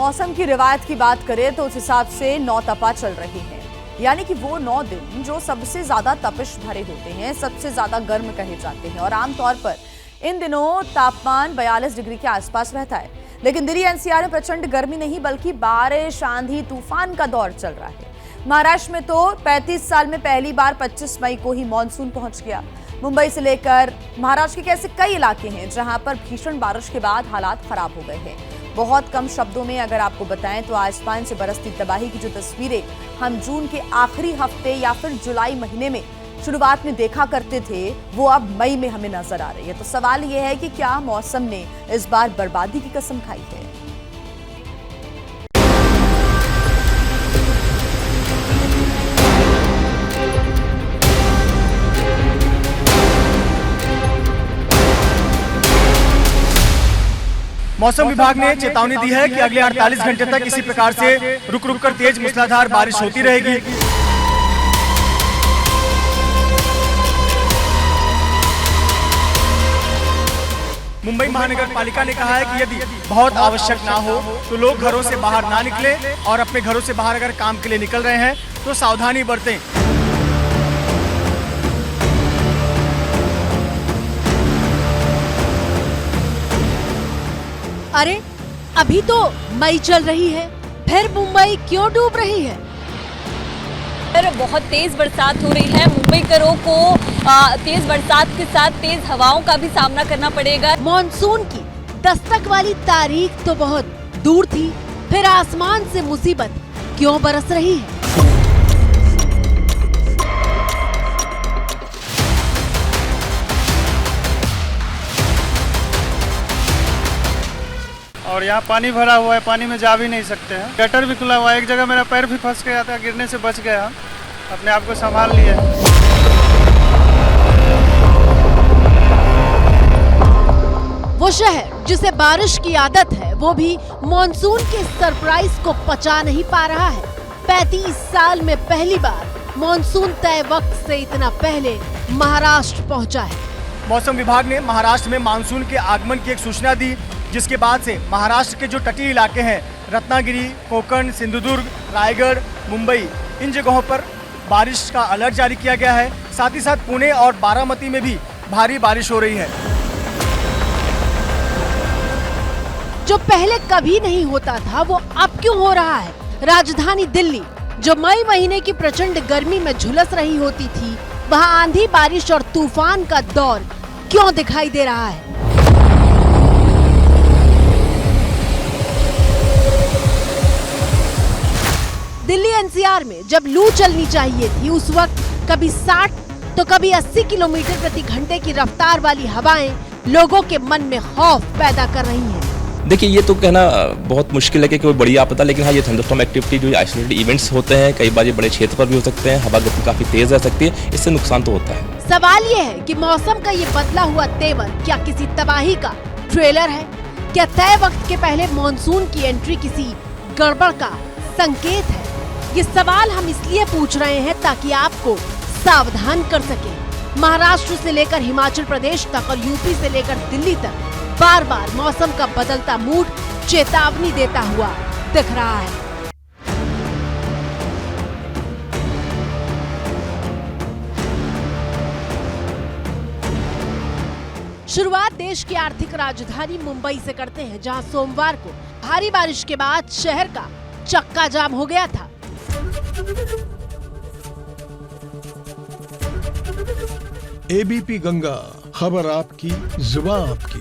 मौसम की रिवायत की बात करें तो उस हिसाब से 9 तपा चल रही है, यानी कि वो 9 दिन जो सबसे ज्यादा तपिश भरे होते हैं, सबसे ज्यादा गर्म कहे जाते हैं और आमतौर पर इन दिनों तापमान 42 डिग्री के आसपास रहता है। लेकिन दिल्ली एनसीआर में प्रचंड गर्मी नहीं बल्कि बारिश, आंधी, तूफान का दौर चल रहा है। महाराष्ट्र में तो 35 साल में पहली बार 25 मई को ही मानसून पहुंच गया। मुंबई से लेकर महाराष्ट्र के ऐसे कई इलाके हैं जहां पर भीषण बारिश के बाद हालात खराब हो गए हैं। बहुत कम शब्दों में अगर आपको बताएं तो आसमान से बरसती तबाही की जो तस्वीरें हम जून के आखिरी हफ्ते या फिर जुलाई महीने में शुरुआत में देखा करते थे, वो अब मई में हमें नजर आ रही है। तो सवाल यह है कि क्या मौसम ने इस बार बर्बादी की कसम खाई है? मौसम विभाग ने चेतावनी दी है कि अगले 48 घंटे तक इसी प्रकार से रुक रुक कर तेज मूसलाधार बारिश होती रहेगी। मुंबई महानगर पालिका ने कहा है कि यदि बहुत आवश्यक ना हो तो लोग घरों से बाहर ना निकलें और अपने घरों से बाहर अगर काम के लिए निकल रहे हैं तो सावधानी बरतें। अरे अभी तो मई चल रही है, फिर मुंबई क्यों डूब रही है? बहुत तेज बरसात हो रही है। मुंबई करों को तेज बरसात के साथ तेज हवाओं का भी सामना करना पड़ेगा। मॉनसून की दस्तक वाली तारीख तो बहुत दूर थी, फिर आसमान से मुसीबत क्यों बरस रही है? और यहाँ पानी भरा हुआ है, पानी में जा भी नहीं सकते हैं। गटर भी खुला हुआ है, एक जगह मेरा पैर भी फंस गया था, गिरने से बच गया, अपने आप को संभाल लिया। वो शहर जिसे बारिश की आदत है वो भी मॉनसून के सरप्राइज को पचा नहीं पा रहा है। 35 साल में पहली बार मॉनसून तय वक्त से इतना पहले महाराष्ट्र पहुंचा है। मौसम विभाग ने महाराष्ट्र में मानसून के आगमन की एक सूचना दी, जिसके बाद से महाराष्ट्र के जो तटीय इलाके हैं रत्नागिरी, कोकण, सिंधुदुर्ग, रायगढ़, मुंबई, इन जगहों पर बारिश का अलर्ट जारी किया गया है। साथ ही साथ पुणे और बारामती में भी भारी बारिश हो रही है। जो पहले कभी नहीं होता था वो अब क्यों हो रहा है? राजधानी दिल्ली जो मई महीने की प्रचंड गर्मी में झुलस रही होती थी, वहां आंधी, बारिश और तूफान का दौर क्यों दिखाई दे रहा है? दिल्ली एनसीआर में जब लू चलनी चाहिए थी उस वक्त कभी 60 तो कभी 80 किलोमीटर प्रति घंटे की रफ्तार वाली हवाएं लोगों के मन में खौफ पैदा कर रही हैं। देखिए, ये तो कहना बहुत मुश्किल है कि कोई बड़ी आपदा, लेकिन हाँ, ये थंडरस्टॉर्म एक्टिविटी जो आइसोलेटेड इवेंट्स होते हैं, कई बार ये बड़े क्षेत्र पर भी हो सकते हैं, हवा गति काफी तेज रह सकती है, इससे नुकसान तो होता है। सवाल ये है कि मौसम का ये बदला हुआ तेवर क्या किसी तबाही का ट्रेलर है? क्या तय वक्त के पहले मॉनसून की एंट्री किसी गड़बड़ का संकेत है? ये सवाल हम इसलिए पूछ रहे हैं ताकि आपको सावधान कर सके। महाराष्ट्र से लेकर हिमाचल प्रदेश तक और यूपी से लेकर दिल्ली तक बार बार मौसम का बदलता मूड चेतावनी देता हुआ दिख रहा है। शुरुआत देश की आर्थिक राजधानी मुंबई से करते हैं, जहां सोमवार को भारी बारिश के बाद शहर का चक्का जाम हो गया था। एबीपी गंगा, खबर आपकी, जुबान आपकी।